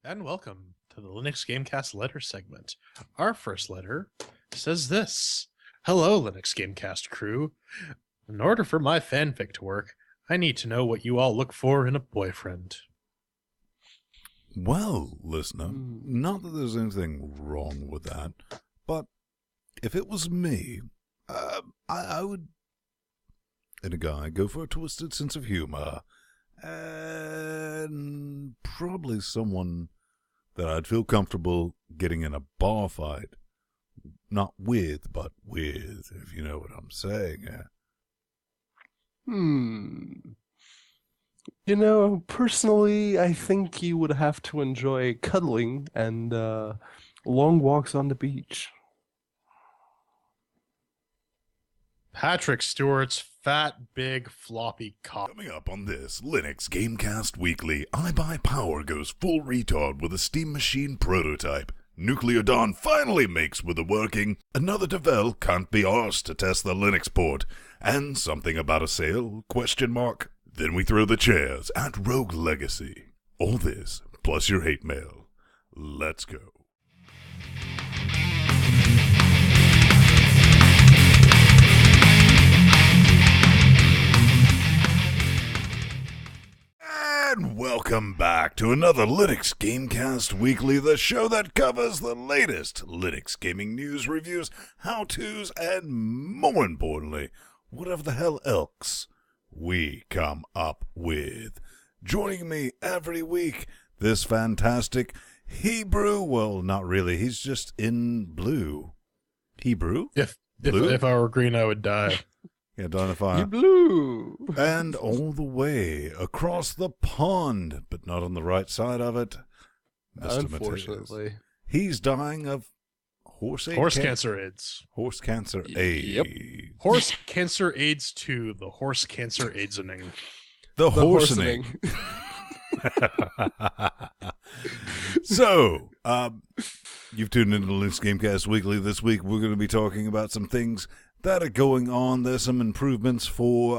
And welcome to the Linux Gamecast letter segment. Our first letter says this. Hello, Linux Gamecast crew. In order for my fanfic to work, I need to know what you all look for in a boyfriend. Well, listener, not that there's anything wrong with that, but if it was me, I would, in a guy, go for a twisted sense of humor, and probably someone that I'd feel comfortable getting in a bar fight. Not with, but with, if you know what I'm saying. You know, personally, I think you would have to enjoy cuddling and long walks on the beach. Patrick Stewart's fat, big, floppy cock. Coming up on this Linux Gamecast Weekly, iBuyPower goes full retard with a steam machine prototype. Nuclear Dawn finally makes with the working. Another devel can't be arsed to test the Linux port. And something about a sale, ? Then we throw the chairs at Rogue Legacy. All this, plus your hate mail. Let's go. And welcome back to another Linux Gamecast Weekly, the show that covers the latest Linux gaming news, reviews, how-tos, and more importantly, whatever the hell else we come up with. Joining me every week, this fantastic Hebrew, well, not really, he's just in blue. Hebrew? If I were green, I would die. Yeah, dying of fire. You blue! And all the way across the pond, but not on the right side of it, Mr. Unfortunately. Mateus. He's dying of horse Cancer AIDS. Horse cancer AIDS. Yep. Horse Cancer AIDS 2, the Horse Cancer AIDSening. The Horseening. So, you've tuned into the Linux Gamecast Weekly. This week we're going to be talking about some things that are going on. There's some improvements for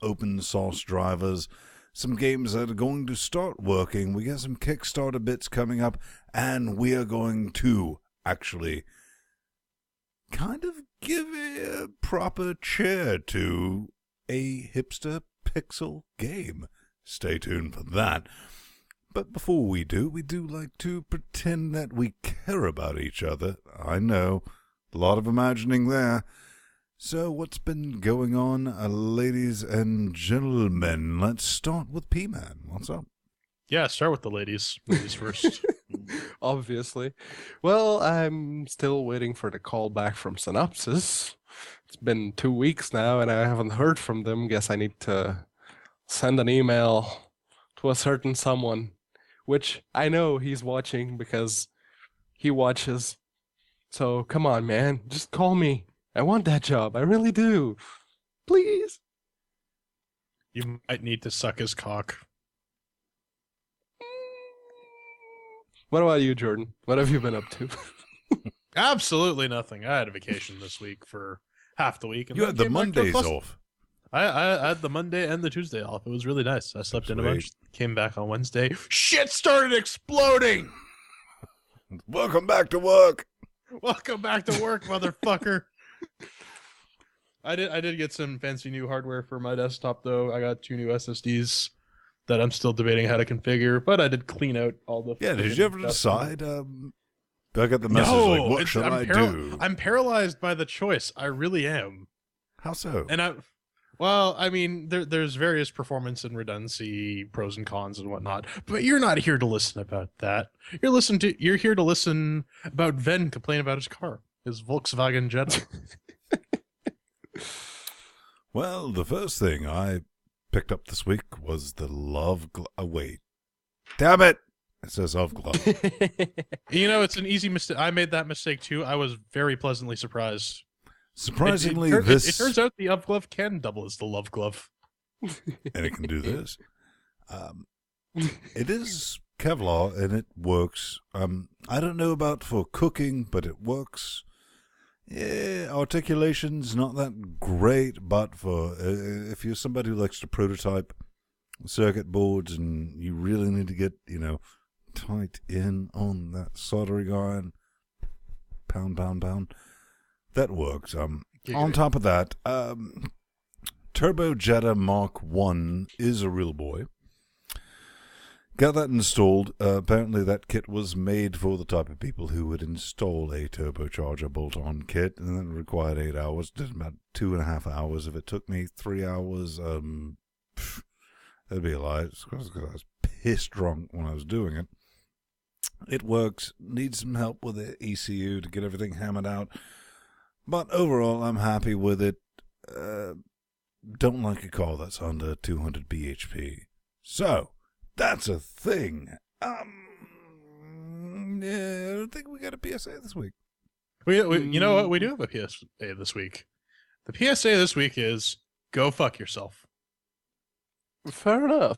open source drivers, some games that are going to start working. We got some Kickstarter bits coming up, and we are going to actually kind of give a proper chair to a hipster pixel game. Stay tuned for that. But before we do like to pretend that we care about each other. I know, a lot of imagining there. So what's been going on, ladies and gentlemen? Let's start with P-Man. What's up? Yeah, start with the ladies. Ladies first. Obviously. Well, I'm still waiting for the call back from Synopsys. It's been 2 weeks now, and I haven't heard from them. Guess I need to send an email to a certain someone, which I know he's watching because he watches. So come on, man, just call me. I want that job. I really do. Please. You might need to suck his cock. What about you, Jordan? What have you been up to? Absolutely nothing. I had a vacation this week for half the week. And You then had the came back to a Mondays plus- off. I had the Monday and the Tuesday off. It was really nice. I slept in a Sweet. bunch. Came back on Wednesday. Shit started exploding. Welcome back to work. Welcome back to work, motherfucker. I did get some fancy new hardware for my desktop though. I got 2 new SSDs that I'm still debating how to configure, but I did clean out all the. Yeah, did you ever decide? I got the message No, like, what should I do? I'm paralyzed by the choice. I really am. How so? And I mean, there's various performance and redundancy pros and cons and whatnot, but you're not here to listen about that. You're here to listen about Ven complain about his car, his Volkswagen Jetta. Well, the first thing I picked up this week was the Love Glove. Oh, wait. Damn it! It says Love Glove. You know, it's an easy mistake. I made that mistake too. I was very pleasantly surprised. Surprisingly, it turns out the Love Glove can double as the Love Glove. And it can do this. It is Kevlar, and it works. I don't know about for cooking, but it works. Yeah, articulation's not that great, but for if you're somebody who likes to prototype circuit boards and you really need to get, tight in on that soldering iron. Pound, pound, pound. That works. On top of that, Turbo Jetta Mark 1 is a real boy. Got that installed. Apparently that kit was made for the type of people who would install a turbocharger bolt-on kit, and then required 8 hours. Did about 2.5 hours. If it took me 3 hours, that'd be a lie. It's because I was pissed drunk when I was doing it. It works. Needs some help with the ECU to get everything hammered out. But overall, I'm happy with it. Don't like a car that's under 200 bhp. So, that's a thing. Yeah, I don't think we got a PSA this week. You know what? We do have a PSA this week. The PSA this week is go fuck yourself. Fair enough.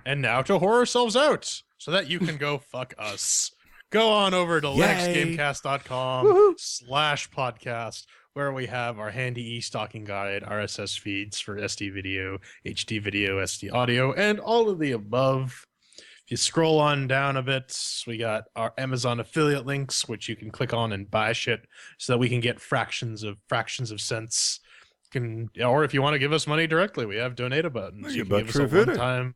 And now to whore ourselves out so that you can go fuck us. Go on over to linuxgamecast.com/podcast, where we have our handy e-stocking guide, RSS feeds for SD video, HD video, SD audio, and all of the above. If you scroll on down a bit, we got our Amazon affiliate links, which you can click on and buy shit so that we can get fractions of cents. Or if you want to give us money directly, we have donate buttons. You can give us a one-time.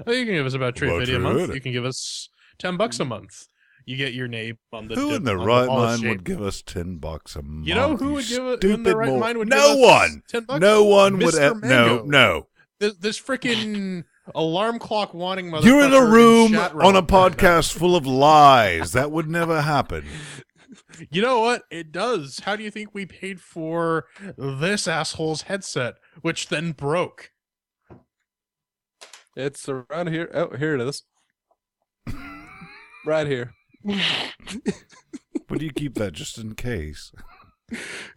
Oh, you can give us about $3.50 a month. You can give us $10 a month. You get your name on the. Who in the right mind would give us $10 a month? You know who would give it? Who in the right mind would no give one. us $10? No one would. No. This freaking alarm clock wanting motherfucker. You're in a room on a podcast full of lies. That would never happen. You know what? It does. How do you think we paid for this asshole's headset, which then broke? It's around here. Oh, here it is. Right here. But you keep that just in case.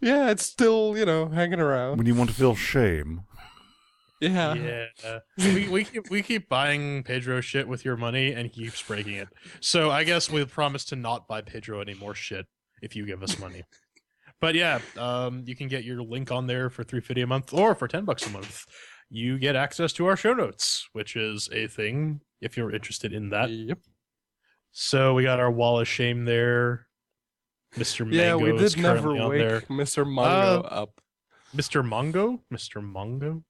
Yeah, it's still, hanging around. When you want to feel shame. Yeah. We keep buying Pedro shit with your money, and he keeps breaking it. So I guess we'll promise to not buy Pedro any more shit if you give us money. But yeah, you can get your link on there for $3.50 a month, or for $10 a month. You get access to our show notes, which is a thing if you're interested in that. Yep. So we got our wall of shame there. Mr. Mango. Yeah, we is did never currently on wake there. Mr. Mongo up. Mr. Mongo? Mr. Mongo?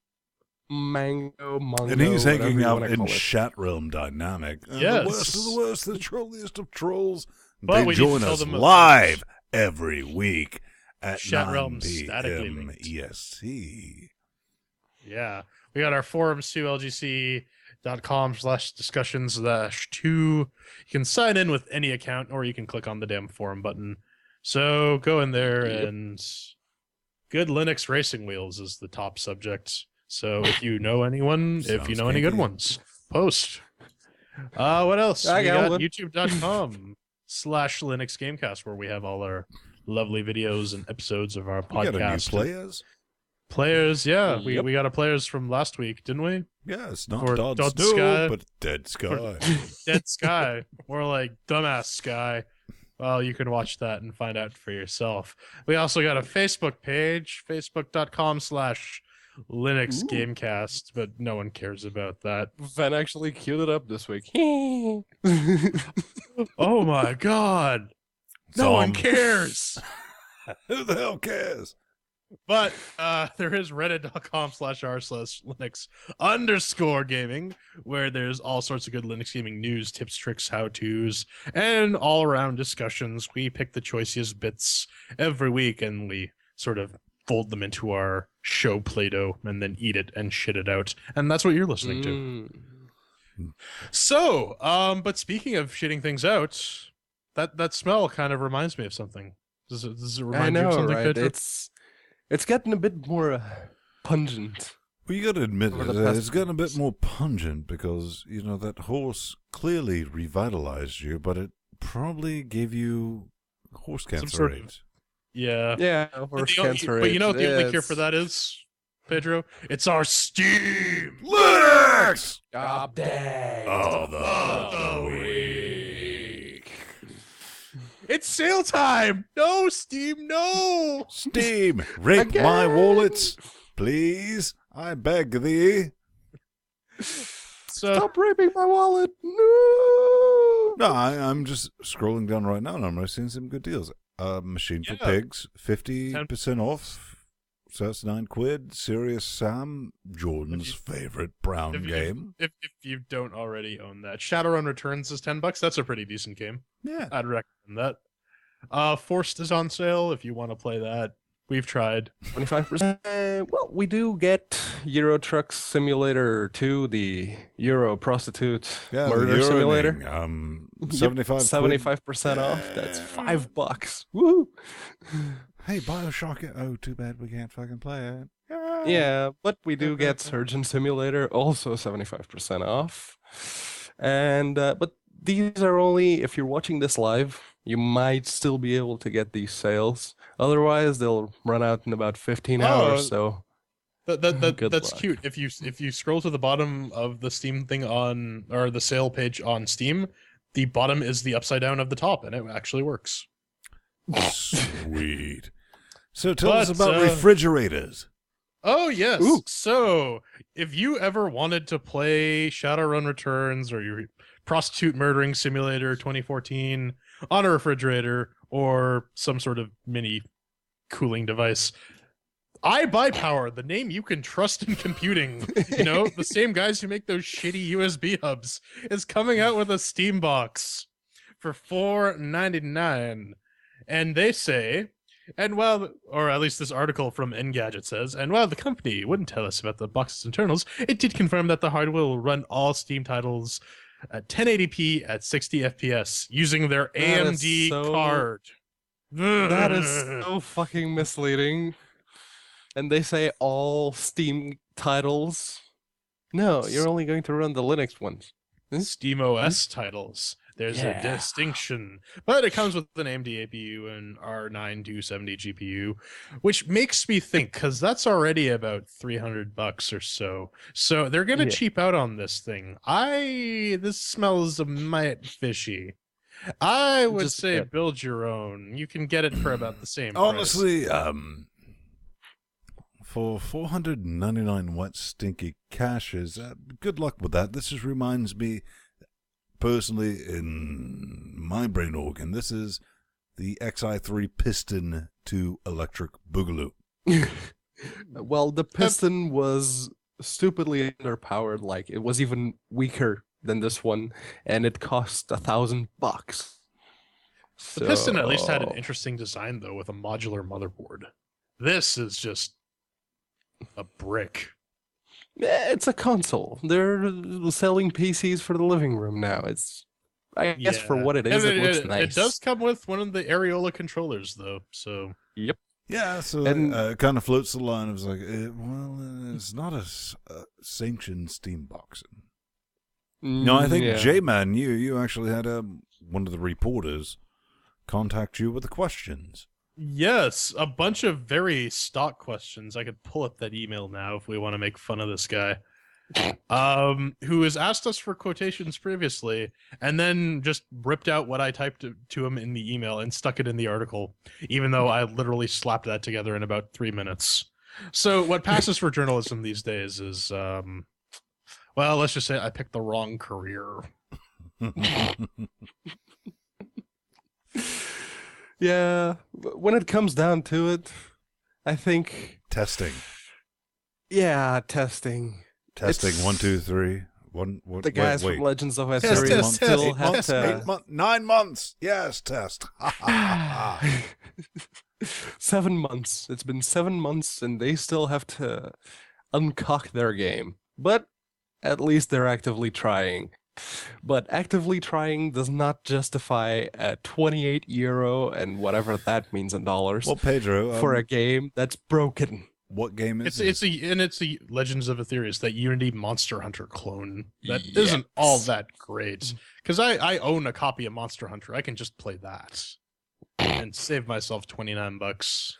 Mongo. And he's hanging out in Chat Realm Dynamic. Yes. The worst of the worst, the trolliest of trolls. But they join us live every week at Chat 9 Realm statically p.m. linked. EST. Yeah. We got our forums too, lgc.com/discussion/2. You can sign in with any account, or you can click on the damn forum button. So go in there and good Linux racing wheels is the top subject. So if you know anyone, if you know any good ones, post. What else? We got youtube.com/LinuxGameCast, where we have all our lovely videos and episodes of our podcast. We got a new Players, yeah. Yep. We got a players from last week, didn't we? Yeah, it's not Or Dodd Dodd Snow, Sky. but Dead Sky. Dead Sky. More like Dumbass Sky. Well, you can watch that and find out for yourself. We also got a Facebook page, facebook.com/LinuxGameCast, but no one cares about that. Ven actually queued it up this week. Oh my god. No one cares. Who the hell cares? But there is reddit.com/r/Linux_gaming, where there's all sorts of good Linux gaming news, tips, tricks, how-tos, and all-around discussions. We pick the choicest bits every week, and we sort of fold them into our show Play-Doh, and then eat it and shit it out. And that's what you're listening to. So, but speaking of shitting things out, that smell kind of reminds me of something. Does it remind you of something, right? Pedro? It's getting a bit more pungent. Well, you got to admit Over the that past it's gotten a bit more pungent because, that horse clearly revitalized you, but it probably gave you horse cancer sort of- AIDS. Yeah. Yeah, horse cancer. But you know what the only cure for that is, Pedro? It's our Steam Linux! Update of the week. It's sale time! No, Steam, no! Steam, rape my wallets, please. I beg thee. So, Stop raping my wallet. No. No, I'm just scrolling down right now, and I'm seeing some good deals. Machine for Pigs, 50% off. So that's £9. Serious Sam, Jordan's favorite brown game. If you don't already own that, Shadowrun Returns is $10. That's a pretty decent game. Yeah, I'd recommend that. Forced is on sale if you want to play that. We've tried. 25%. Well, we do get Euro Truck Simulator 2, the Euro Prostitute Murder Simulator. 75% off. That's $5. Woo! Hey, Bioshock. Oh, too bad we can't fucking play it. Yeah, but we do get Surgeon Simulator, also 75% off. And but these are only if you're watching this live. You might still be able to get these sales. Otherwise, they'll run out in about 15 hours. So that's cute. If you scroll to the bottom of the Steam thing or the sale page on Steam, the bottom is the upside down of the top, and it actually works. Sweet. So tell us about refrigerators. Oh, yes. Ooh. So if you ever wanted to play Shadowrun Returns or your Prostitute Murdering Simulator 2014 on a refrigerator or some sort of mini cooling device, iBuyPower, the name you can trust in computing, the same guys who make those shitty USB hubs, is coming out with a Steam box for $4.99. And they say, or at least this article from Engadget says, and while the company wouldn't tell us about the box's internals, it did confirm that the hardware will run all Steam titles at 1080p at 60 FPS using their AMD card. That is so fucking misleading. And they say all Steam titles. No, you're only going to run the Linux ones. Steam OS titles. There's a distinction. But it comes with an AMD APU and R9 270 GPU, which makes me think, because that's already about $300 or so. So they're going to cheap out on this thing. This smells a mite fishy. I would say build your own. You can get it for about the same price. Honestly, for 499 wet stinky cashes, good luck with that. This just reminds me, personally, in my brain organ, this is the XI3 piston to electric boogaloo. Well, the piston was stupidly underpowered. Like, it was even weaker than this one, and it cost $1,000. The piston at least had an interesting design, though, with a modular motherboard. This is just a brick. It's a console. They're selling PCs for the living room now. I guess for what it is, it looks nice. It does come with one of the Areola controllers, though. So yep. Yeah, so it kind of floats the line of like, it's not a sanctioned Steam boxing. No, I think J-Man, you actually had one of the reporters contact you with the questions. Yes, a bunch of very stock questions. I could pull up that email now if we want to make fun of this guy. Who has asked us for quotations previously and then just ripped out what I typed to him in the email and stuck it in the article, even though I literally slapped that together in about 3 minutes. So what passes for journalism these days is, well, let's just say I picked the wrong career. Yeah, when it comes down to it, I think... Testing. Yeah, testing. Testing, 1, 2, 3. The guys from Legends of Assyria still have to... 9 months. Yes, test. 7 months. It's been 7 months, and they still have to uncock their game. But at least they're actively trying. But actively trying does not justify a €28 and whatever that means in dollars. Well, Pedro, for a game that's broken. What game is it? It's a Legends of Aetherius, that Unity Monster Hunter clone that isn't all that great. Because I own a copy of Monster Hunter. I can just play that and save myself $29.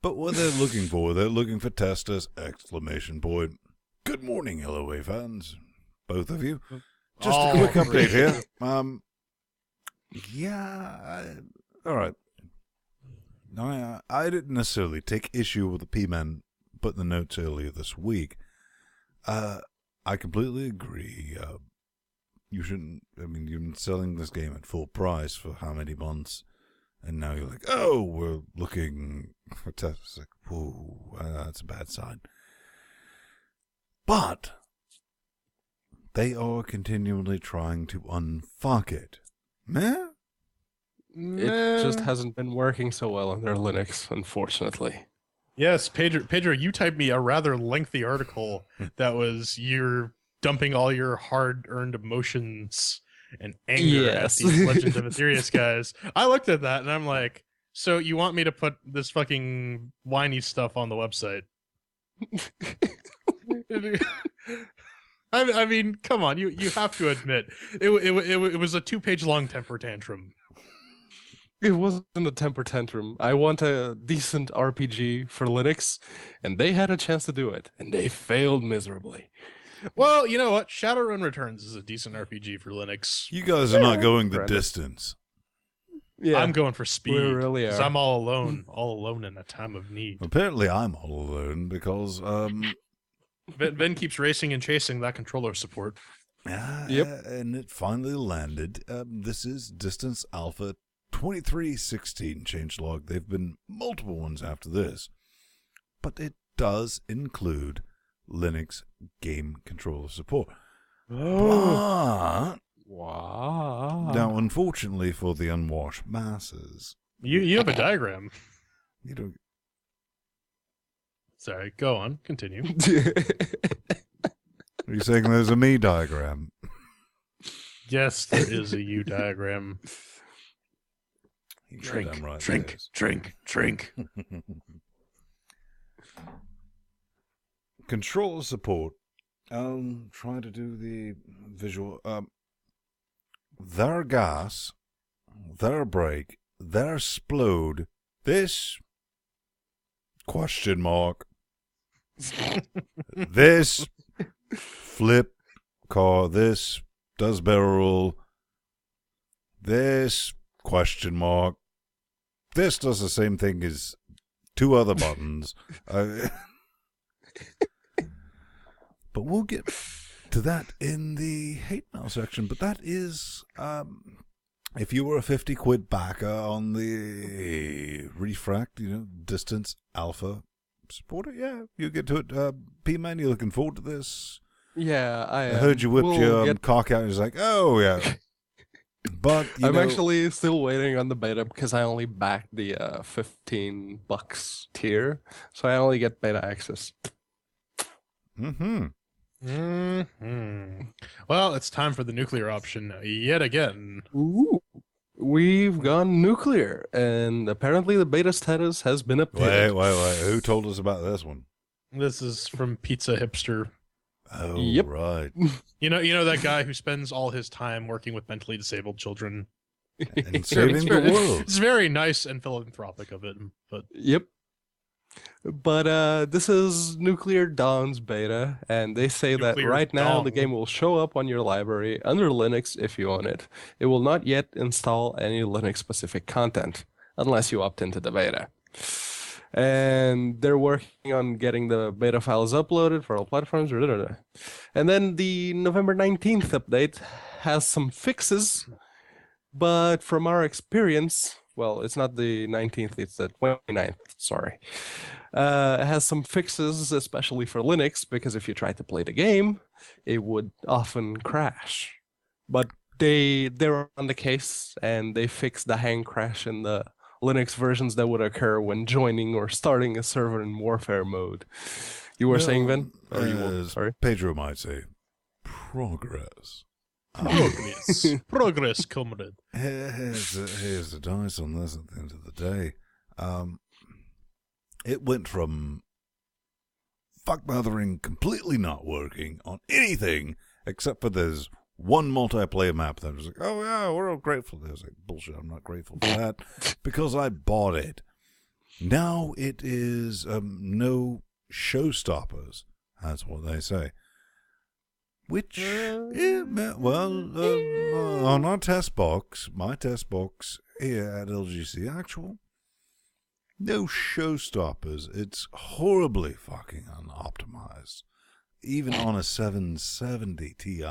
But what they're looking for testers! ! Good morning, LOA fans, both of you. Just a quick update here. All right. I didn't necessarily take issue with the P-Man put in the notes earlier this week. I completely agree. you shouldn't. I mean, you've been selling this game at full price for how many months, and now you're like, oh, we're looking for tests. Like, whoa, that's a bad sign. But they are continually trying to unfuck it. Meh? It just hasn't been working so well on their Linux, unfortunately. Yes, Pedro, you typed me a rather lengthy article that was you're dumping all your hard-earned emotions and anger at these Legend of Aetherius guys. I looked at that and I'm like, so you want me to put this fucking whiny stuff on the website? I mean, come on, you have to admit it was a 2-page long temper tantrum. It wasn't a temper tantrum. I want a decent RPG for Linux, and they had a chance to do it, and they failed miserably. Well, you know what? Shadowrun Returns is a decent RPG for Linux. You guys are not going the distance. Yeah, I'm going for speed. we really are. Because I'm all alone in a time of need. Apparently, I'm all alone because Ben keeps racing and chasing that controller support. Yep. And it finally landed. This is Distance Alpha 2316 changelog. There've been multiple ones after this, but it does include Linux game controller support. Oh. But Wow. now, unfortunately for the unwashed masses, You have a diagram. you don't. Sorry, go on. Continue. Are you saying there's a me diagram? Yes, there is a U diagram. You Drink, damn right drink, there is. drink. Controller support. I'll try to do the visual. Their gas, their brake, their splode. This question mark. This flip car. This does barrel roll. This question mark. This does the same thing as 2 other buttons. But we'll get to that in the hate mail section. But that is, if you were a 50 quid backer on the Refract, Distance Alpha supporter, yeah, you get to it. P-Man, you looking forward to this? Yeah, I heard you whipped your cock out and was like, oh, yeah. But I'm actually still waiting on the beta because I only backed the $15 tier, so I only get beta access. Mm-hmm. Well, it's time for the nuclear option yet again. Ooh, we've gone nuclear, and apparently the beta status has been updated. Wait. Who told us about this one? This is from Pizza Hipster. Oh, Yep. right. You know that guy who spends all his time working with mentally disabled children. And saving the world. It's very nice and philanthropic of it, but Yep. But this is Nuclear Dawn's beta, and they say that Nuclear right now Dawn. the game will show up on your library under Linux if you own it. It will not yet install any Linux-specific content, unless you opt into the beta. And they're working on getting the beta files uploaded for all platforms. And then the November 19th update has some fixes, but from our experience, well, it's not the 19th, it's the 29th, sorry. It has some fixes, especially for Linux, because if you try to play the game, it would often crash. But they're on the case, and they fixed the hang crash in the Linux versions that would occur when joining or starting a server in warfare mode. You were saying, Vin? Sorry. Pedro might say, progress. Progress, comrade. Here's the dice on this at the end of the day. It went from fuck-mothering completely not working on anything except for there's one multiplayer map that was like, oh yeah, we're all grateful. I was like, bullshit, I'm not grateful for that because I bought it. Now it is no showstoppers. That's what they say. Which, on our test box, my test box here at LGC Actual, no showstoppers. It's horribly fucking unoptimized. Even on a 770 Ti,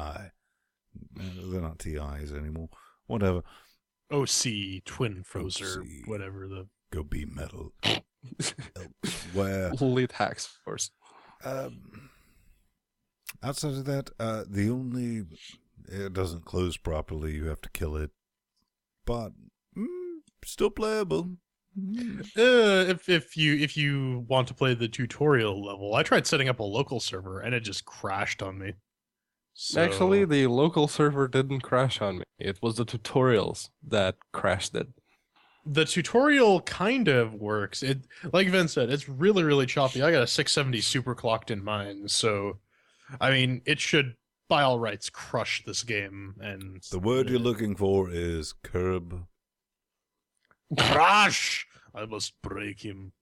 They're not TIs anymore. Whatever. OC Twin Frozer, OC. whatever the. Go be metal. Elsewhere. Lead hacks, of course. Outside of that, it doesn't close properly. You have to kill it, but still playable. If you want to play the tutorial level, I tried setting up a local server and it just crashed on me. So, Actually, the local server didn't crash on me. It was the tutorials that crashed it. the tutorial kind of works. It, like Vin said, it's really, really choppy. I got a 670 super clocked in mine, so I mean, it should, by all rights, crush this game. And The word you're looking for is curb. crush. I must break him.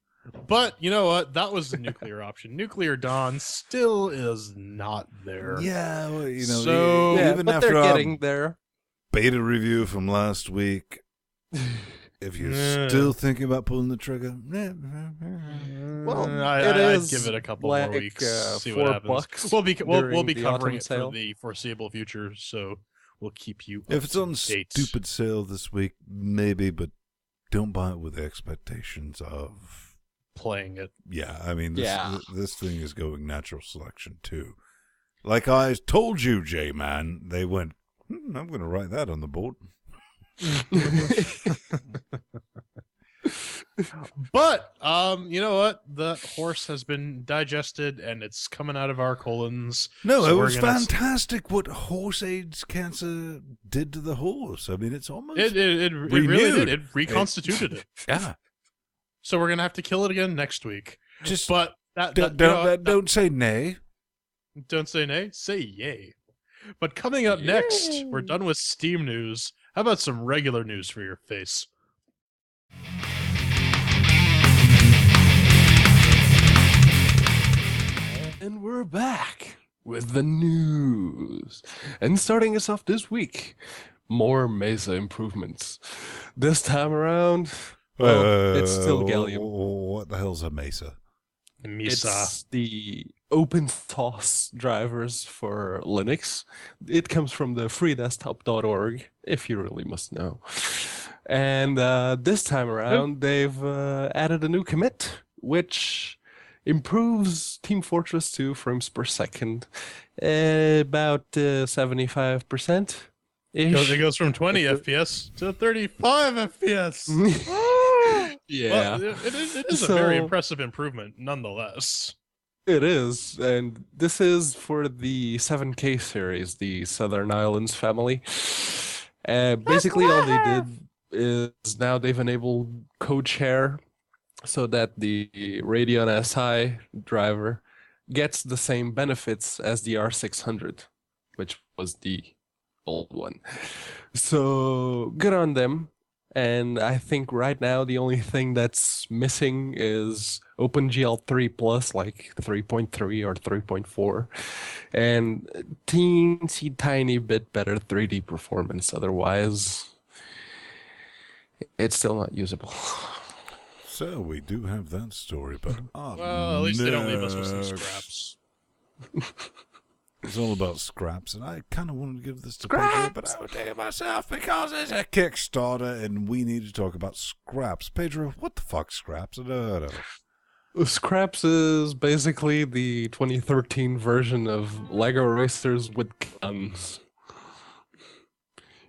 But you know what? That was the nuclear option. Nuclear Dawn still is not there. Yeah, well, you know, So- Yeah, even but after they're our getting there. beta review from last week, if you're Yeah. still thinking about pulling the trigger, Well, I'd is give it a couple like, more weeks. See $4 what happens. We'll be during be the covering autumn it sale. for the foreseeable future, so we'll keep you. if it's on up to date. stupid sale this week, maybe, but don't buy it with expectations of. Playing it. Yeah, I mean, Yeah. this thing is going natural selection too. Like I told you, J-Man, they went, I'm going to write that on the board. But you know what? The horse has been digested and it's coming out of our colons. No, So it we're was gonna fantastic what horse AIDS cancer did to the horse. I mean, it's almost It really renewed. did. It reconstituted it. Yeah. So we're gonna have to kill it again next week. Just But that, don't say nay. don't say nay, say yay. But coming up next, we're done with Steam news. How about some regular news for your face? And we're back with the news. And starting us off this week, more Mesa improvements. This time around, well, it's still Gallium. What the hell's a Mesa? Mesa. It's the open source drivers for Linux. It comes from the freedesktop.org, if you really must know. And this time around, they've added a new commit, which improves Team Fortress 2 frames per second about 75%. It goes from 20 FPS to 35 FPS. Yeah. Well, it is So- a very impressive improvement, nonetheless. It is, and this is for the 7K series, the Southern Islands family. Basically, all they did is now they've enabled code share so that the Radeon SI driver gets the same benefits as the R600, which was the old one. So good on them. And I think right now the only thing that's missing is OpenGL 3 Plus, like 3.3 or 3.4, and teensy tiny bit better 3D performance. Otherwise, it's still not usable. So we do have that story, but Well, at least they don't leave us with some scraps. It's all about scraps, and I kind of wanted to give this to Pedro, but I would take it myself because it's a Kickstarter, and we need to talk about scraps. Pedro, what the fuck, scraps? No. Scraps is basically the 2013 version of Lego Racers with guns.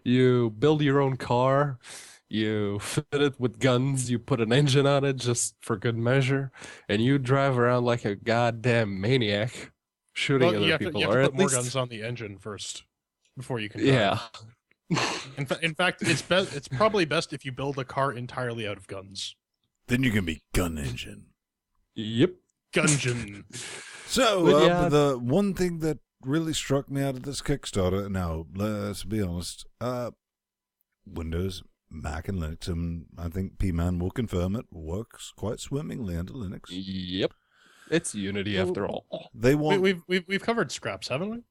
You build your own car, you fit it with guns, you put an engine on it just for good measure, and you drive around like a goddamn maniac, shooting Well, other you have people. to or put at more least, guns on the engine first before you can drive. yeah. In fact, it's probably best if you build a car entirely out of guns. Then you can be gun engine. Yep. Gungeon. So, But yeah. the one thing that really struck me out of this Kickstarter, now, let's be honest, Windows, Mac, and Linux, and I think P-Man will confirm it, works quite swimmingly under Linux. Yep. It's Unity after all. They want We've covered scraps, haven't we?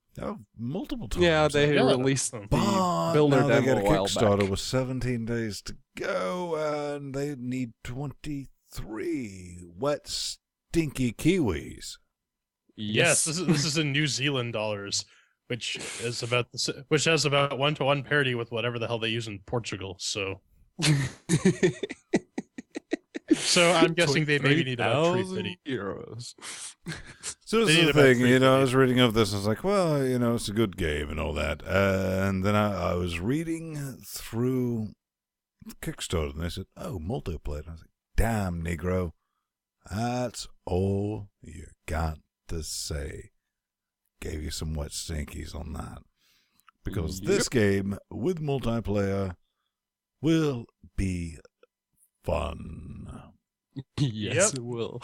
multiple times. Yeah, they Yeah. released the But builder now they demo get a a while Kickstarter back. with 17 days to go, and they need 23 wet, stinky Kiwis. Yes, this is in New Zealand dollars. which is which has about 1-to-1 parity with whatever the hell they use in Portugal. So I'm guessing they maybe need about 350 euros. So this is the thing, I was reading of this, and I was like, well, it's a good game and all that. And then I was reading through Kickstarter, and they said, oh, multiplayer. And I was like, damn, Negro, that's all you got to say. Gave you some wet stinkies on that. Because this game with multiplayer will be fun. Yes, it will.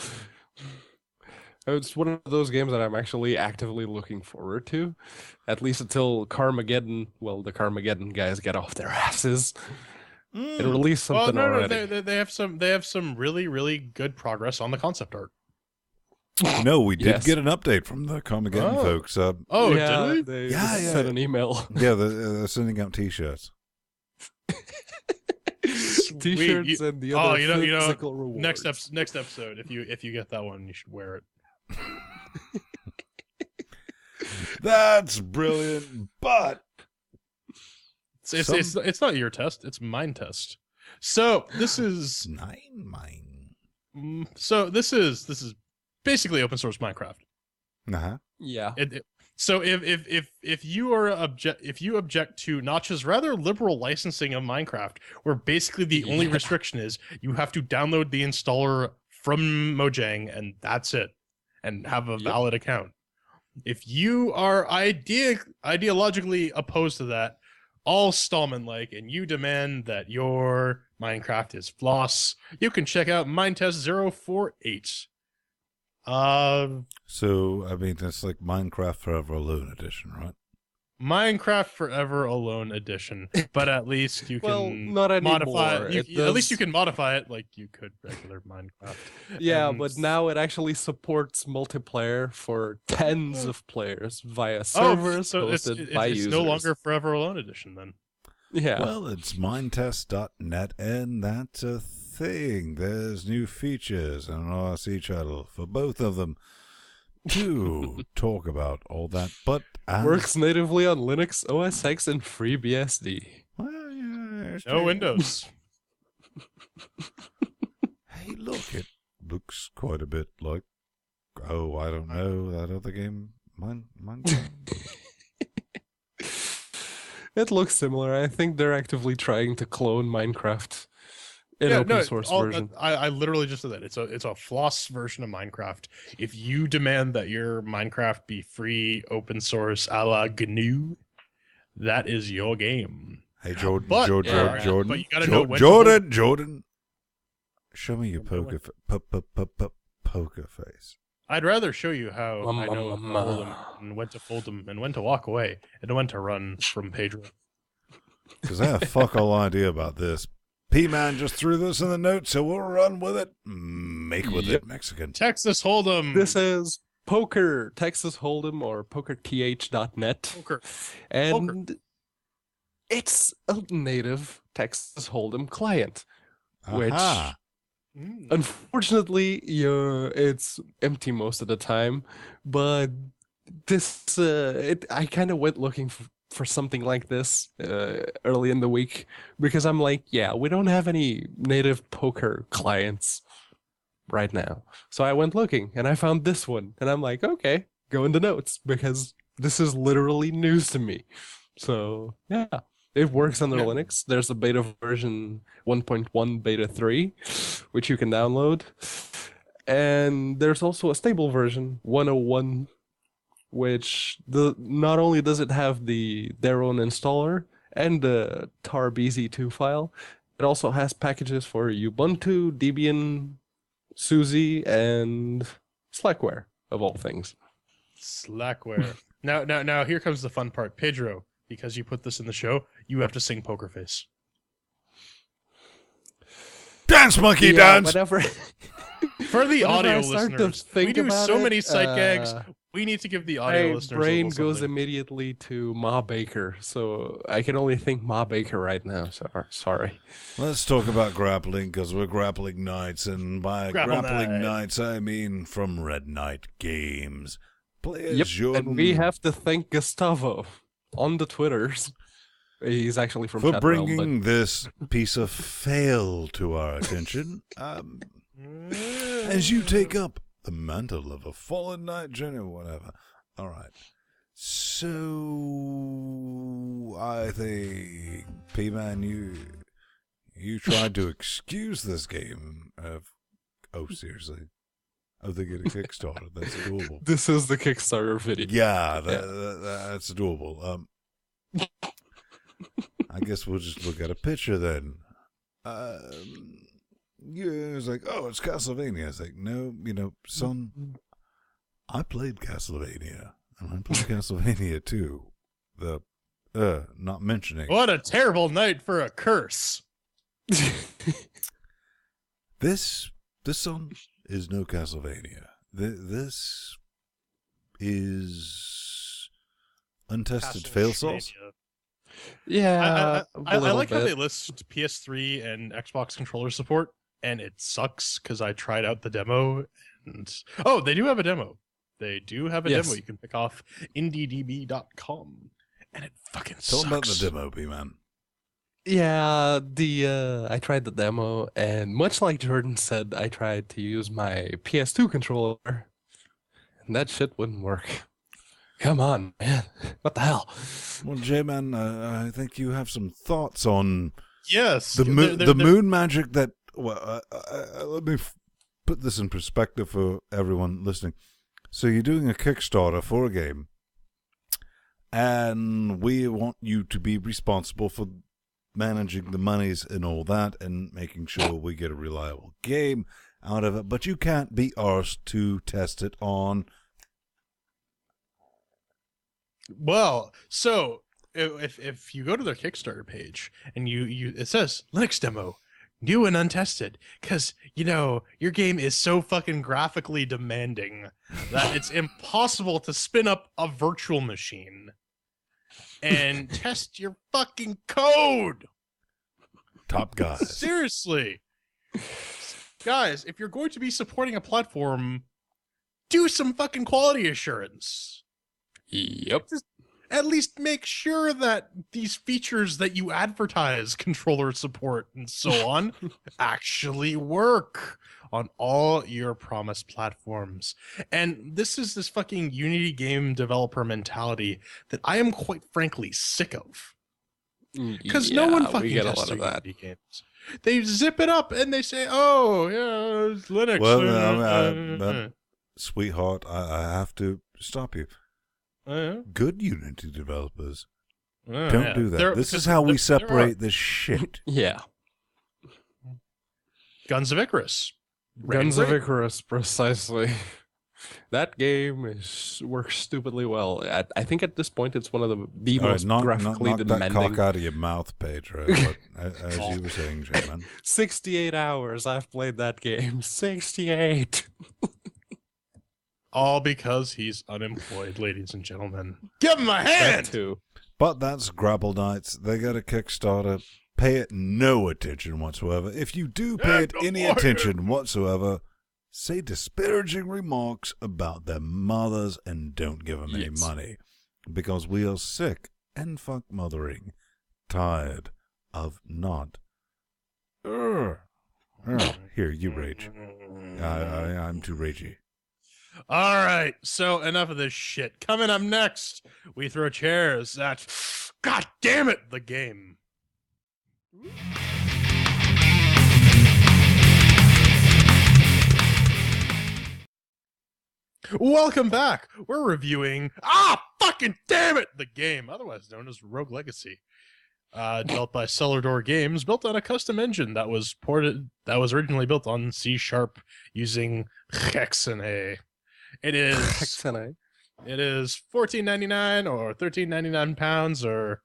It's one of those games that I'm actually actively looking forward to, at least until Carmageddon. Well, the Carmageddon guys get off their asses and release something already. No, they have some really, really good progress on the concept art. No, we did get an update from the Carmageddon folks. Did we? They sent an email. Yeah, they're sending out T-shirts. T-shirts and the other physical rewards. Next episode, if you get that one, you should wear it. That's brilliant, but it's not your test, it's Mindtest. So this is mine. So this is basically open source Minecraft. Yeah. So if you object to Notch's rather liberal licensing of Minecraft, where basically the only restriction is you have to download the installer from Mojang and that's it, and have a valid account. If you are ideologically opposed to that, all Stallman-like, and you demand that your Minecraft is floss, you can check out Mindtest 048. So, I mean, that's like Minecraft Forever Alone edition, right? Minecraft Forever Alone edition, but at least you can not modify it. At least you can modify it like you could regular Minecraft. Yeah, but now it actually supports multiplayer for tens of players via servers hosted by users. It's no longer Forever Alone edition then. Yeah. Well, it's mindtest.net, and that's a thing. There's new features and an RC channel for both of them to talk about all that, but works natively on Linux, OS X, and FreeBSD. Well, yeah, no Windows. Hey, look, it looks quite a bit like, I don't know, that other game, Minecraft. It looks similar. I think they're actively trying to clone Minecraft. Open source version. I literally just said that. It's a floss version of Minecraft. If you demand that your Minecraft be free, open source, a la GNU, that is your game. Hey, Jordan. But you gotta know when Jordan. Show me your poker face. I'd rather show you how I know when to hold them and when to fold them and when to walk away and when to run from Pedro. Because I have fuck all idea about this. P-Man just threw this in the notes, so we'll run with it. Make with it, Mexican. Texas Hold'em. This is Poker, Texas Hold'em, or PokerTH.net. Poker. And it's a native Texas Hold'em client, which unfortunately it's empty most of the time. But this, I kind of went looking for something like this early in the week, because I'm like, we don't have any native poker clients right now. So I went looking and I found this one, and I'm like, okay, go in the notes, because this is literally news to me. So it works under Linux. There's a beta version 1.1 beta 3, which you can download. And there's also a stable version 101, which not only does it have their own installer and the tarbz2 file, it also has packages for Ubuntu, Debian, SUSE, and Slackware, of all things. Slackware. Now here comes the fun part. Pedro, because you put this in the show, you have to sing Poker Face. Dance, monkey, dance! Whatever. For the audio listeners, we do so many sight gags. We need to give the audio listeners. My brain goes immediately to Ma Baker, so I can only think Ma Baker right now. So sorry. Let's talk about grappling, because we're Grappling Nights, and by Grappling Nights I mean from Red Knight Games. Play as Jordan. And we have to thank Gustavo on the Twitters. He's actually from for Chat bringing Realm, this piece of fail to our attention. As you take up the mantle of a fallen knight general, whatever. All right. So I think, P-Man, you tried to excuse this game of. Oh, seriously. Oh, they get a Kickstarter. That's adorable. This is the Kickstarter video. Yeah, that's adorable. I guess we'll just look at a picture then. Yeah, it's like, oh, it's Castlevania. It's like, no, son, I played Castlevania, and I played Castlevania too. Not mentioning. What a terrible night for a curse. This song is no Castlevania. This is untested fail sauce. Yeah, I like how they list PS3 and Xbox controller support, and it sucks because I tried out the demo, and they do have a demo. They do have a demo you can pick off indiedb.com, and it fucking sucks. Tell about the demo, B-Man. Yeah, I tried the demo, and much like Jordan said, I tried to use my PS2 controller, and that shit wouldn't work. Come on, man. What the hell? Well, J-Man, I think you have some thoughts on the moon magic that... Well, let me put this in perspective for everyone listening. So you're doing a Kickstarter for a game, and we want you to be responsible for managing the monies and all that and making sure we get a reliable game out of it, but you can't be arsed to test it on... Well, so if you go to their Kickstarter page and it says Linux demo, new and untested, because your game is so fucking graphically demanding that it's impossible to spin up a virtual machine and test your fucking code. Top guys. Seriously. Guys, if you're going to be supporting a platform, do some fucking quality assurance. Yep. Just at least make sure that these features that you advertise, controller support and so on, actually work on all your promised platforms. And this is this fucking Unity game developer mentality that I am quite frankly sick of. Because no one fucking get a tests lot of that. Unity games. They zip it up and they say, "Oh, yeah, it's Linux." Well, sweetheart, I have to stop you. Good Unity developers don't do that. This is how we separate this shit. Yeah. Guns of Icarus. Guns of Icarus, precisely. That game works stupidly well. I think at this point it's one of the most graphically demanding. Knock that cock out of your mouth, Pedro. As you were saying, J-Man. 68 hours I've played that game. 68. All because he's unemployed, ladies and gentlemen. Give him a hand! That too. But that's Grappling Nights. They got a Kickstarter. Pay it no attention whatsoever. If you do pay it any attention whatsoever, say disparaging remarks about their mothers and don't give them any money. Because we are sick and fuck mothering. Tired of not. Here, you rage. I'm too ragey. All right, so enough of this shit. Coming up next, we throw chairs at, God damn it, the game. Welcome back. We're reviewing, fucking damn it, the game, otherwise known as Rogue Legacy. Developed by Cellar Door Games, built on a custom engine that was originally built on C# using Hexene. It is $14.99 or £13.99 or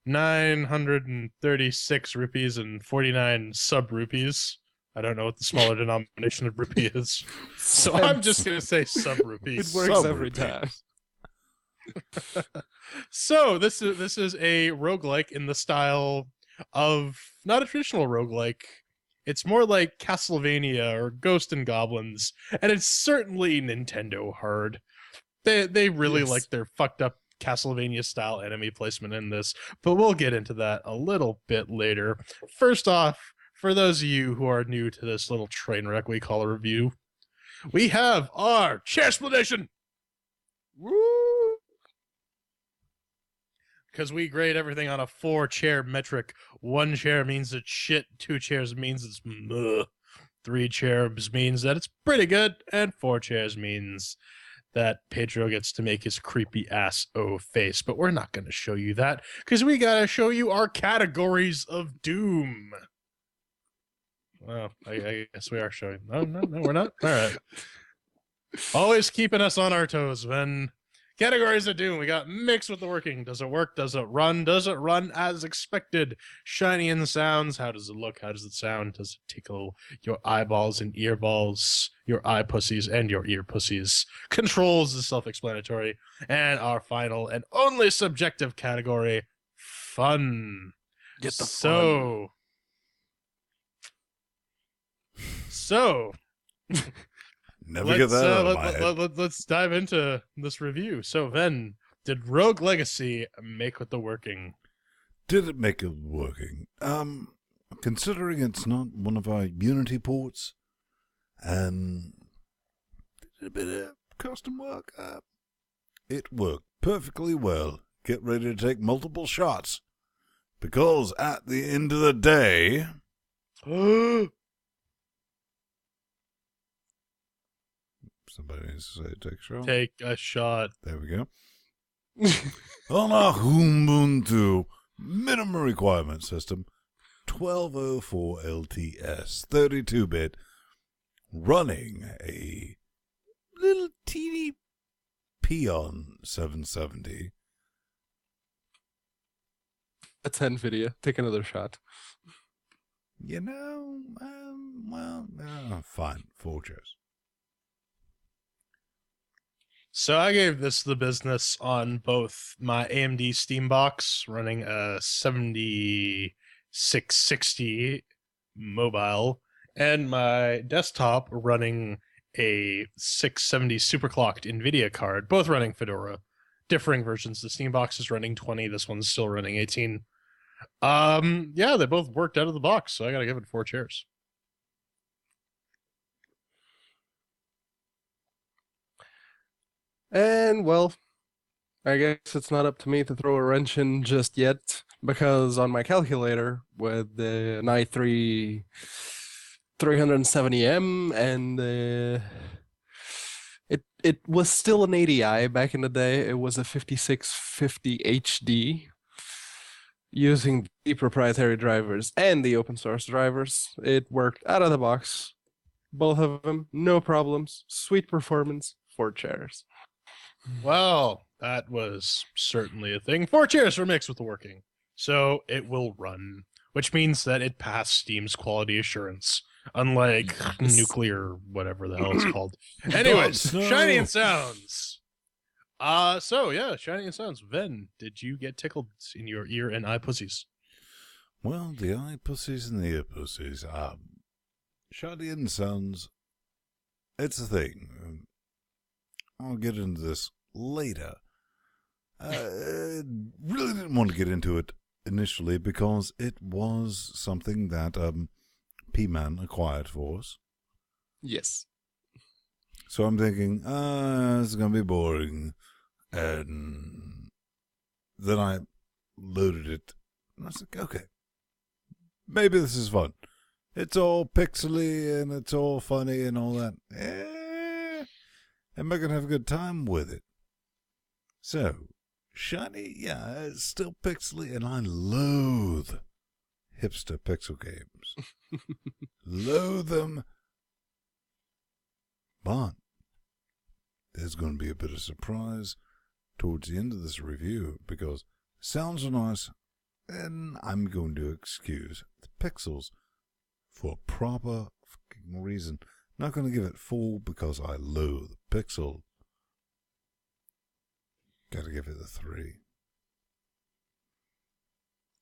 936 rupees and 49 sub rupees. I don't know what the smaller denomination of rupee is, so I'm just gonna say sub rupees. It works every time. So this is a roguelike in the style of not a traditional roguelike. It's more like Castlevania or Ghost and Goblins, and it's certainly Nintendo hard. They really Yes. like their fucked up Castlevania style enemy placement in this, but we'll get into that a little bit later. First off, for those of you who are new to this little train wreck we call a review, we have our chair explanation. Woo! Because we grade everything on a 4-chair metric. 1 chair means it's shit, 2 chairs means it's meh, 3 chairs means that it's pretty good, and 4 chairs means that Pedro gets to make his creepy ass face. But we're not going to show you that, because we got to show you our categories of doom. Well, I guess we are showing. No, we're not. All right. Always keeping us on our toes, man. Categories of doom. We got mixed with the working. Does it work? Does it run? Does it run as expected? Shiny in the sounds. How does it look? How does it sound? Does it tickle your eyeballs and earballs, your eye pussies and your ear pussies? Controls is self-explanatory. And our final and only subjective category, fun. Get the So Never get that out of my head. let's dive into this review. So, Ven, did Rogue Legacy make with the working? Did it make it working? Considering it's not one of our Unity ports, and did a bit of custom work, it worked perfectly well. Get ready to take multiple shots, because at the end of the day, somebody needs to say take a shot. Take a shot. There we go. On our Ubuntu minimum requirement system, 1204 LTS, 32-bit, running a little teeny Peon 770. That's NVIDIA. Take another shot. You know, fine, 4 chairs. So I gave this the business on both my AMD Steam box running a 7660 mobile and my desktop running a 670 superclocked NVIDIA card, both running Fedora. Differing versions. The Steam box is running 20. This one's still running 18. Yeah, they both worked out of the box, so I gotta give it 4 chairs. And, well, I guess it's not up to me to throw a wrench in just yet, because on my calculator with the i3 370M and it was still an 80i back in the day. It was a 5650 HD using the proprietary drivers and the open source drivers. It worked out of the box. Both of them, no problems. Sweet performance, 4 chairs. Well, that was certainly a thing. 4 chairs for mixed with the working. So it will run, which means that it passed Steam's quality assurance, unlike Yes. nuclear, whatever the hell it's called. Anyways, No. Shiny and Sounds. So yeah, Shiny and Sounds. Ven, did you get tickled in your ear and eye pussies? Well, the eye pussies and the ear pussies. Shiny and Sounds, it's a thing. I'll get into this later. Really didn't want to get into it initially because it was something that P-Man acquired for us. Yes. So I'm thinking, this is going to be boring. And then I loaded it. And I was like, okay, maybe this is fun. It's all pixely and it's all funny and all that. Am I going to have a good time with it? So, Shiny, yeah, it's still pixely, and I loathe hipster pixel games. Loathe them. But there's going to be a bit of surprise towards the end of this review because sounds are nice, and I'm going to excuse the pixels for a proper fucking reason. Not going to give it 4 because I loathe pixel. Gotta give it a 3.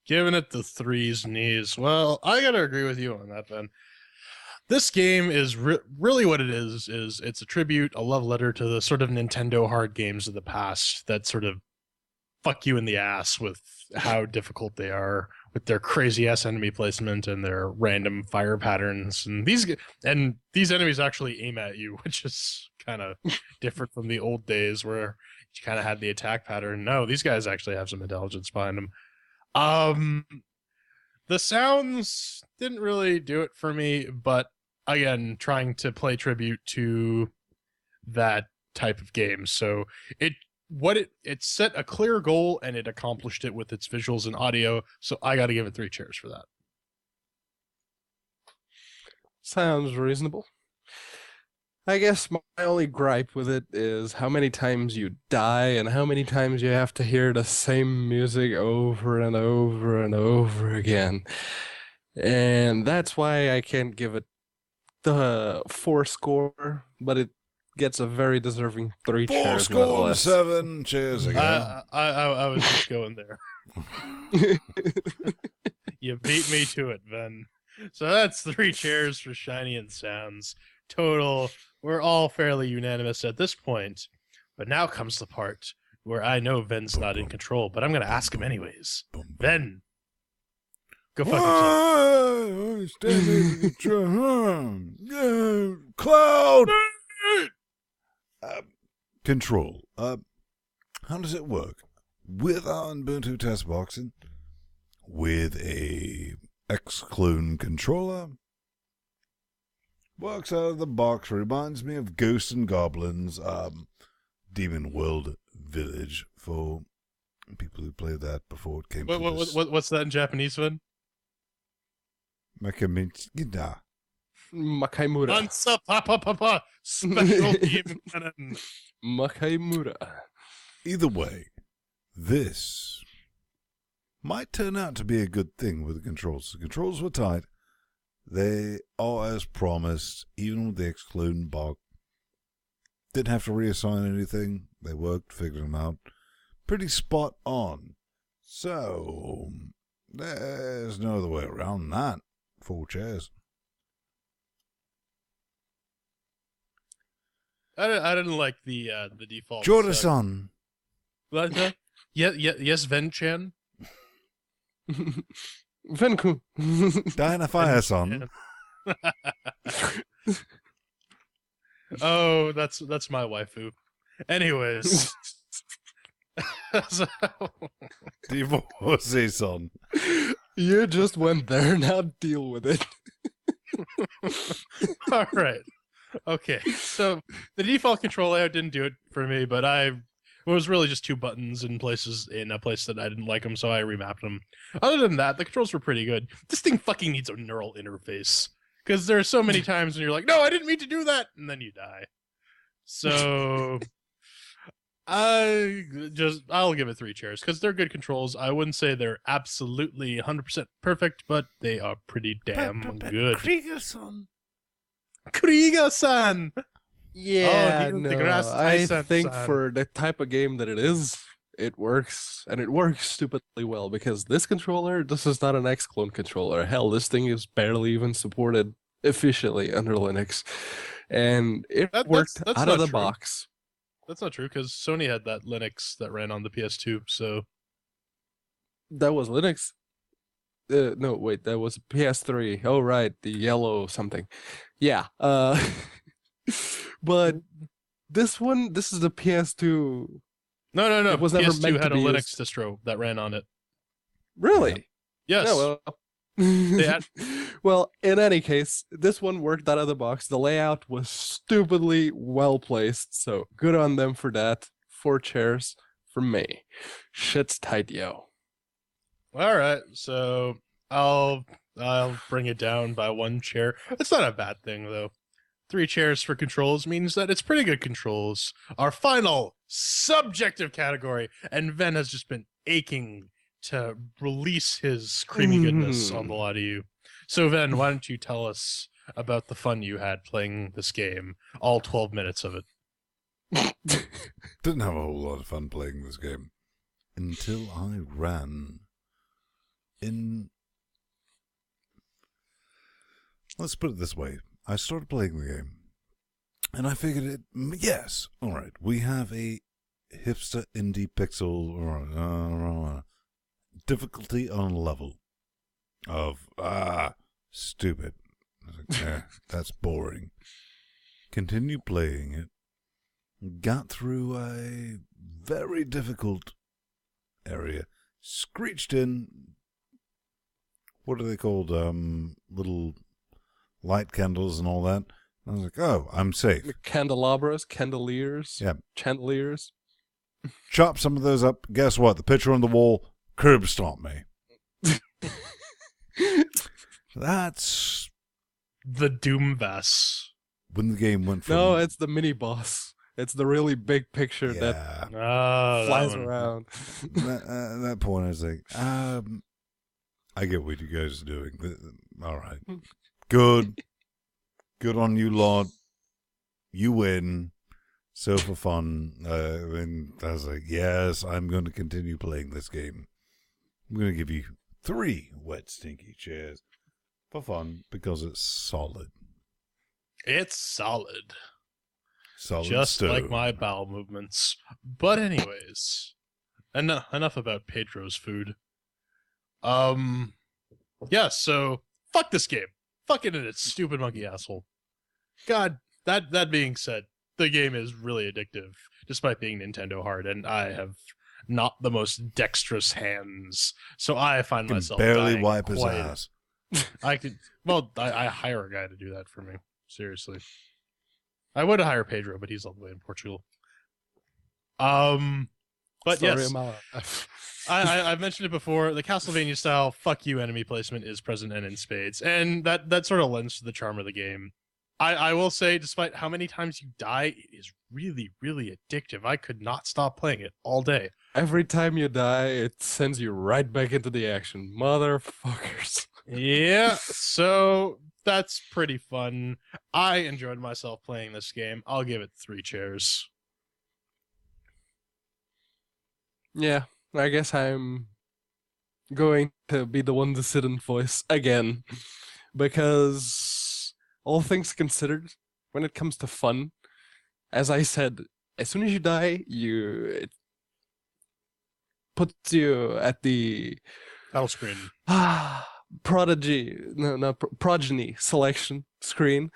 Giving it the 3's knees. Well, I gotta agree with you on that, Ben. This game is really what it is it's a tribute, a love letter to the sort of Nintendo hard games of the past that sort of fuck you in the ass with how difficult they are, with their crazy ass enemy placement and their random fire patterns. And these enemies actually aim at you, which is kind of different from the old days where you kind of had the attack pattern. No, these guys actually have some intelligence behind them. The sounds didn't really do it for me, but again, trying to play tribute to that type of game. So it set a clear goal and it accomplished it with its visuals and audio. So I got to give it 3 cheers for that. Sounds reasonable. I guess my only gripe with it is how many times you die and how many times you have to hear the same music over and over and over again. And that's why I can't give it the 4 score, but it gets a very deserving 3 4 cheers. score 7 cheers again. I was just going there. You beat me to it, Ben. So that's 3 cheers for Shiny and Sounds. Total, we're all fairly unanimous at this point. But now comes the part where I know Ven's not in control, but I'm going to ask him anyways. Ven, go fuck yourself. Cloud! Control. How does it work? With our Ubuntu test boxing, with a X-Clone controller, works out of the box, reminds me of Ghosts and Goblins, Demon World Village, for people who played that before it came to this. What's that in Japanese, Ven? Makamitsuda. Makaimura. Ansa Papa Special Demon Cannon. Makaimura. Either way, this might turn out to be a good thing with the controls. The controls were tight. They are as promised, even with the X-Clone box. Didn't have to reassign anything. They worked, figured them out. Pretty spot on. So, there's no other way around that. 4 chairs. I didn't like the default. Jordan-san. What? Yes, Ven-chan. Venku. Diana Fire-san. Oh, that's my waifu. Anyways. Divorcee-san. You just went there, now deal with it. All right. Okay. So the default control layout didn't do it for me, but it was really just 2 buttons in a place that I didn't like them, so I remapped them. Other than that, the controls were pretty good. This thing fucking needs a neural interface, because there are so many times when you're like, no, I didn't mean to do that, and then you die. So I'll give it 3 chairs, because they're good controls. I wouldn't say they're absolutely 100% perfect, but they are pretty damn good. Krieger-san! Yeah, Oh, no, I think for the type of game that it is, it works, and it works stupidly well, because this is not an X-Clone controller. Hell, this thing is barely even supported efficiently under Linux, and it worked out of the box. That's not true, because Sony had that Linux that ran on the PS2, so... That was Linux? No, wait, that was PS3. Oh, right, the yellow something. Yeah, but this is the PS2. No. It was PS2 never meant had to be a Linux distro that ran on it. Really? Yes. Oh, well. Well, in any case, this one worked out of the box. The layout was stupidly well placed, so good on them for that. 4 chairs from me. Shit's tight, yo. All right, so I'll bring it down by 1 chair. It's not a bad thing, though. 3 chairs for controls means that it's pretty good controls. Our final subjective category, and Ven has just been aching to release his creamy goodness on the lot of you. So Ven, why don't you tell us about the fun you had playing this game, all 12 minutes of it? Didn't have a whole lot of fun playing this game until I ran in... Let's put it this way. I started playing the game, and I figured yes, all right, we have a hipster indie pixel difficulty on level of stupid. I was like, that's boring. Continued playing it. Got through a very difficult area. Screeched in. What are they called? Little light candles and all that. I was like, oh, I'm safe. Candelabras, chandeliers, Yeah. chandeliers. Chop some of those up. Guess what? The picture on the wall curb stomped me. That's The Doomvass. when the game went from... No, it's the mini boss. It's the really big picture that yeah. flies That one. around. At that point, I was like, I get what you guys are doing. All right. Good. Good on you, lot. You win. So for fun. And I was like, yes, I'm going to continue playing this game. I'm going to give you 3 wet, stinky chairs for fun because it's solid. It's solid. Solid Just stone. like my bowel movements. But anyways, enough about Pedro's food. Yeah, so fuck this game. Fuck it in its stupid monkey asshole. God, that being said, the game is really addictive, despite being Nintendo hard, and I have not the most dexterous hands, so I find Can myself barely dying wipe his quite- ass. I hire a guy to do that for me. Seriously. I would hire Pedro, but he's all the way in Portugal. But Story yes, of my life. I've mentioned it before. The Castlevania style "fuck you" enemy placement is present and in spades, and that sort of lends to the charm of the game. I will say, despite how many times you die, it is really, really addictive. I could not stop playing it all day. Every time you die, it sends you right back into the action. Motherfuckers. Yeah, so that's pretty fun. I enjoyed myself playing this game. I'll give it 3 chairs. Yeah, I guess I'm going to be the one to sit and voice again. Because, all things considered, when it comes to fun, as I said, as soon as you die, it puts you at the Battle screen. progeny selection screen,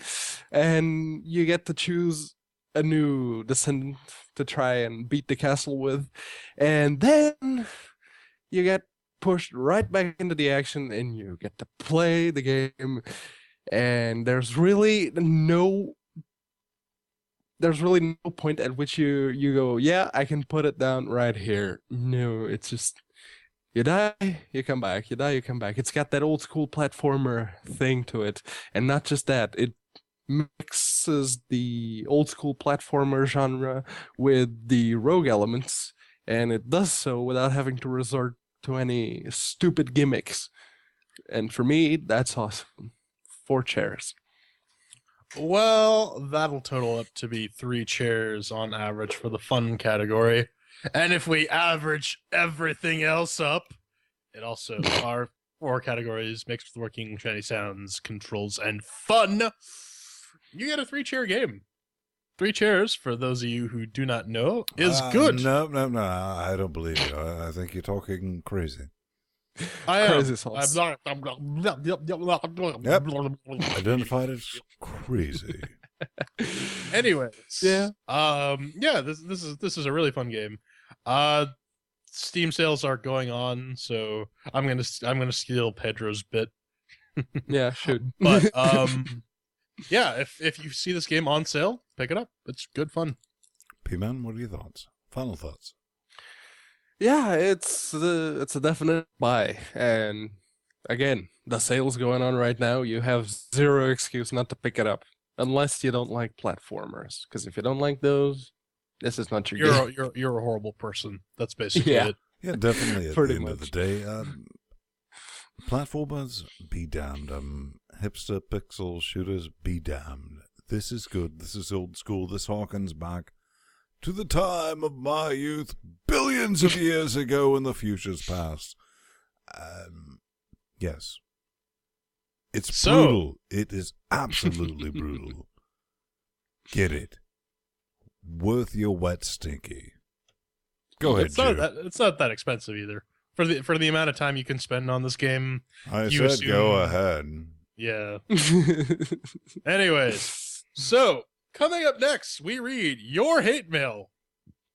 and you get to choose a new descendant to try and beat the castle with, and then you get pushed right back into the action and you get to play the game, and there's really no point at which you go, yeah, I can put it down right here. No, it's just you die, you come back, you die, you come back. It's got that old school platformer thing to it. And not just that, it mixes the old school platformer genre with the rogue elements, and it does so without having to resort to any stupid gimmicks. And for me, that's awesome. 4 chairs. Well, that'll total up to be 3 chairs on average for the fun category. And if we average everything else up, it also are 4 categories: mixed with working, shiny sounds, controls, and fun. You get a 3-chair game. 3 chairs, for those of you who do not know, is good. No, I don't believe you. I think you're talking crazy. I am. Crazy sauce. Identified as crazy. Anyways, Yeah. This is a really fun game. Steam sales are going on, so I'm gonna steal Pedro's bit. Yeah, shoot. But yeah, if you see this game on sale, pick it up. It's good fun. P-Man, what are your thoughts? Final thoughts? Yeah, it's a definite buy. And again, the sale's going on right now. You have zero excuse not to pick it up, unless you don't like platformers. Because if you don't like those, this is not your game. You're a horrible person. That's basically Yeah. it. Yeah, definitely. At Pretty the end of the much. day, platformers, be damned. Hipster pixel shooters, be damned. This is good. This is old school. This harkens back to the time of my youth, billions of years ago in the future's past. Yes. It's brutal. It is absolutely brutal. Get it. Worth your wet stinky. Go ahead, Joe. It's not that expensive either. For the amount of time you can spend on this game. I said go ahead. Yeah. Anyways, so coming up next, we read your hate mail,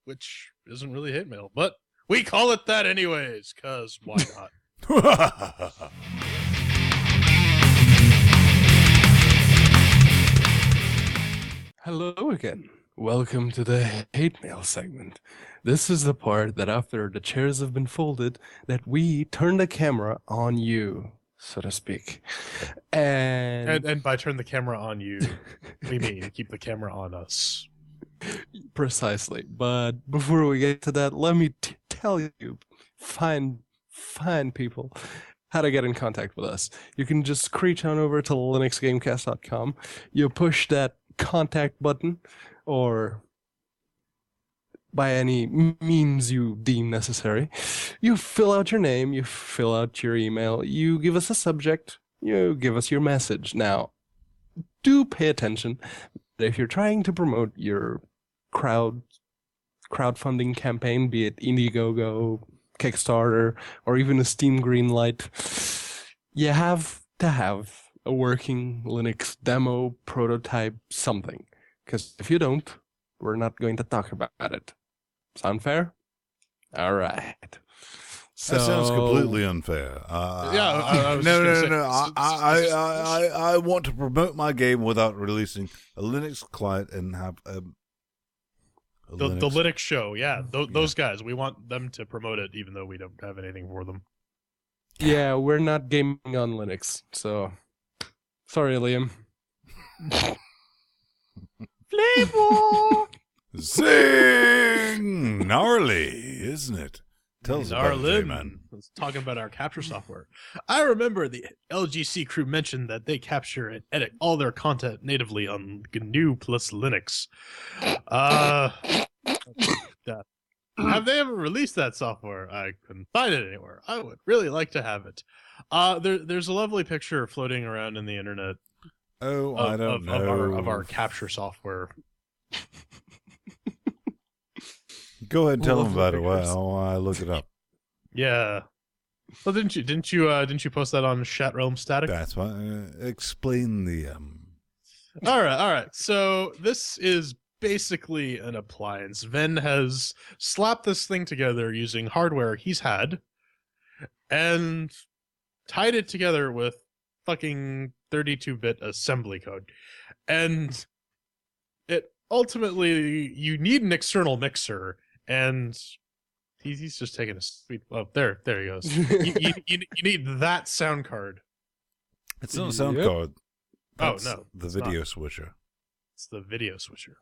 which isn't really hate mail, but we call it that anyways, because why not? Hello again. Welcome to the hate mail segment. This is the part that after the chairs have been folded, that we turn the camera on you, so to speak. And by turn the camera on you, we mean keep the camera on us. Precisely. But before we get to that, let me tell you, fine people, how to get in contact with us. You can just screech on over to LinuxGameCast.com. You push that contact button, or by any means you deem necessary. You fill out your name, you fill out your email, you give us a subject, you give us your message. Now, do pay attention. If you're trying to promote your crowdfunding campaign, be it Indiegogo, Kickstarter, or even a Steam Greenlight, you have to have a working Linux demo, prototype, something. Because if you don't, we're not going to talk about it. Sound fair? All right. So, that sounds completely unfair. No. I want to promote my game without releasing a Linux client and have the Linux show. Yeah, those guys. We want them to promote it, even though we don't have anything for them. Yeah, we're not gaming on Linux, so sorry, Liam. Flavor. Zing! Gnarly, isn't it? Tell us about it, man. Talking about our capture software. I remember the LGC crew mentioned that they capture and edit all their content natively on GNU plus Linux. Have they ever released that software? I couldn't find it anywhere. I would really like to have it. There's a lovely picture floating around in the internet. I don't know. Of our capture software. Go ahead and tell them about it while I look it up. Yeah. Well, didn't you post that on Chat Realm Static? That's why. Explain the All right. So this is basically an appliance. Ven has slapped this thing together using hardware he's had, and tied it together with fucking 32-bit assembly code, and it ultimately you need an external mixer. And he's just taking a sweet. Oh, there he goes. you need that sound card. It's not a sound card. That's no, the video switcher. It's the video switcher.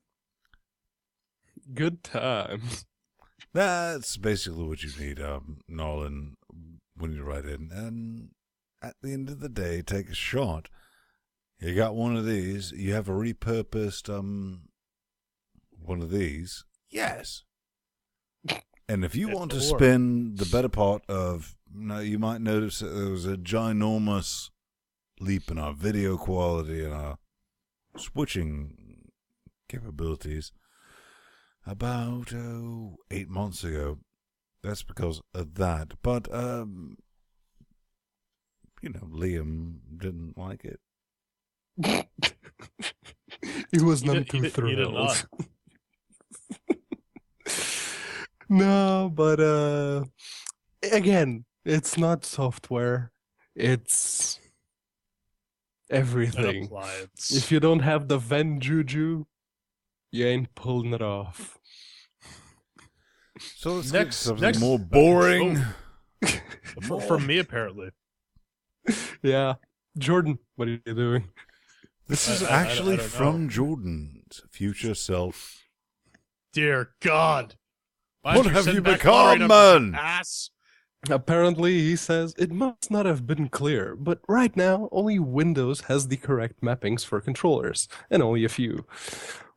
Good times. That's basically what you need, Nolan, when you write in. And at the end of the day, take a shot. You got one of these. You have a repurposed one of these. Yes. And if you want to spend the better part of, you might notice that there was a ginormous leap in our video quality and our switching capabilities about 8 months ago. That's because of that. But, Liam didn't like it. He was not too thrilled. No, but again, it's not software. It's everything. If you don't have the Ven Juju, you ain't pulling it off. So let's get something more boring. From me, apparently. Yeah. Jordan, what are you doing? This is actually from Jordan's future self. Dear God. What have you become, man? Ass? Apparently, he says, it must not have been clear, but right now, only Windows has the correct mappings for controllers, and only a few.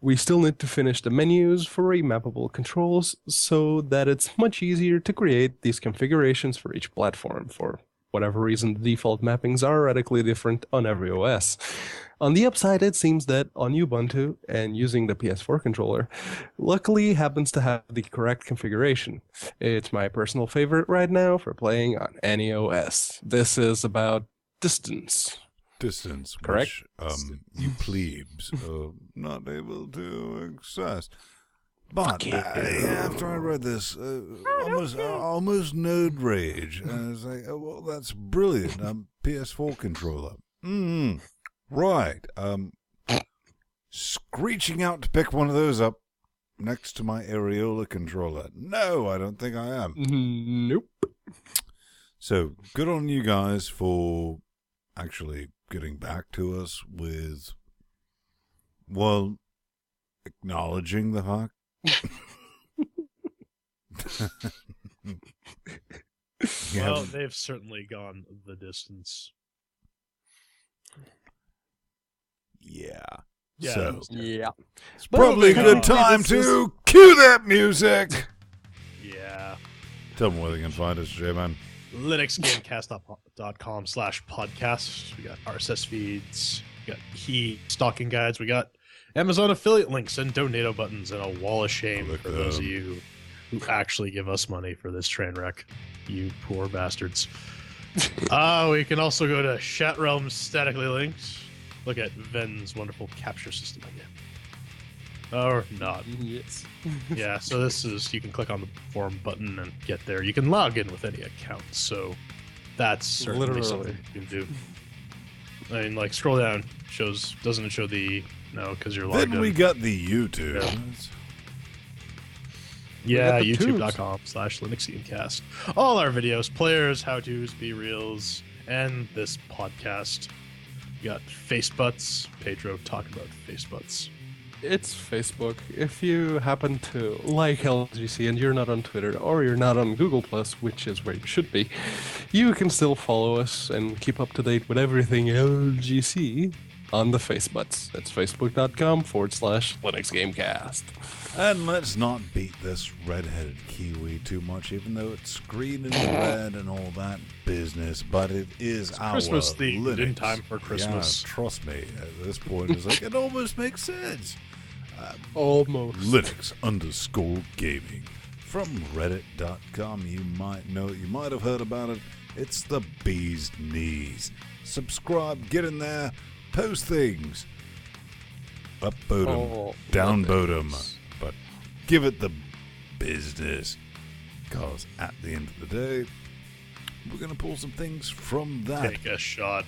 We still need to finish the menus for remappable controls so that it's much easier to create these configurations for each platform for whatever reason, the default mappings are radically different on every OS. On the upside, it seems that on Ubuntu and using the PS4 controller, luckily happens to have the correct configuration. It's my personal favorite right now for playing on any OS. This is about distance. Distance, Correct? which you plebes are not able to access. But after I read this, almost node rage. And I was like, oh, well, that's brilliant. PS4 controller. Right. Screeching out to pick one of those up next to my Areola controller. No, I don't think I am. Nope. So, good on you guys for actually getting back to us with, well, acknowledging the fact. Well, they've certainly gone the distance. Yeah. Yeah. So, Yeah. it's probably a good time to cue that music. Yeah. Tell them where they can find us, J-Man. LinuxGameCast.com/podcast. We got RSS feeds. We got key stalking guides. We got Amazon affiliate links and donate buttons and a wall of shame for those of you who actually give us money for this train wreck. You poor bastards. We can also go to Chat Realms statically linked. Look at Ven's wonderful capture system again. Or not. Yes. Yeah, so this is, you can click on the forum button and get there. You can log in with any account, that's certainly something you can do. I mean, like, scroll down, doesn't it show the, no, because you're logged in. Then we got the YouTube. Yeah, youtube.com/LinuxGameCast. All our videos, players, how-tos, be-reals, and this podcast. We got Facebooks. Pedro, talk about Facebooks. It's Facebook. If you happen to like LGC and you're not on Twitter or you're not on Google+, which is where you should be, you can still follow us and keep up to date with everything LGC on the Facebooks. That's facebook.com/LinuxGameCast. And let's not beat this red-headed Kiwi too much, even though it's green and red and all that business, but it is our Christmas themed Linux. in time for Christmas. Yeah, trust me, at this point, it's like, it almost makes sense. Almost. Linux_gaming. From reddit.com, you might know it, you might have heard about it. It's the bee's knees. Subscribe, get in there, post things. Upvote them, downvote them, but give it the business. Because at the end of the day, we're going to pull some things from that. Take a shot.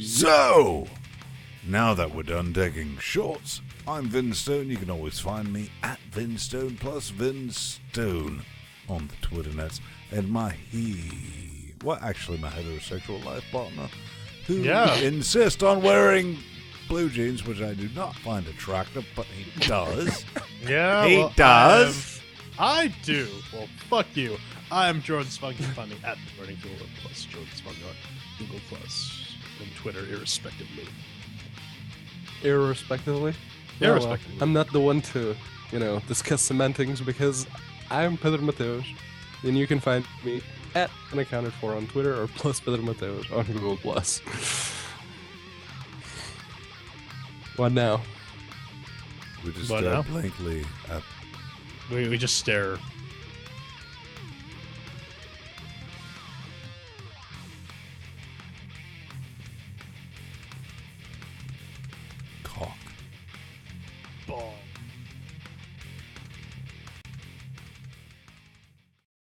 So, now that we're done taking shots, I'm Vin Stone. You can always find me at VinStone plus VinStone on the Twitter nets. And my heterosexual life partner, who insists on wearing blue jeans, which I do not find attractive, but he does. Yeah, he does. I do. Well, fuck you. I'm Jordan Spunk. You can find me at Learning Google Plus, Jordan Spunk on Google Plus, and Twitter, irrespectively. Irrespectively? Irrespectively. I'm not the one to, discuss semantics because I'm Pedro Mateos, and you can find me at unaccounted for on Twitter or plus Pedro Mateos on Google Plus. What now? We just stare blankly at. We just stare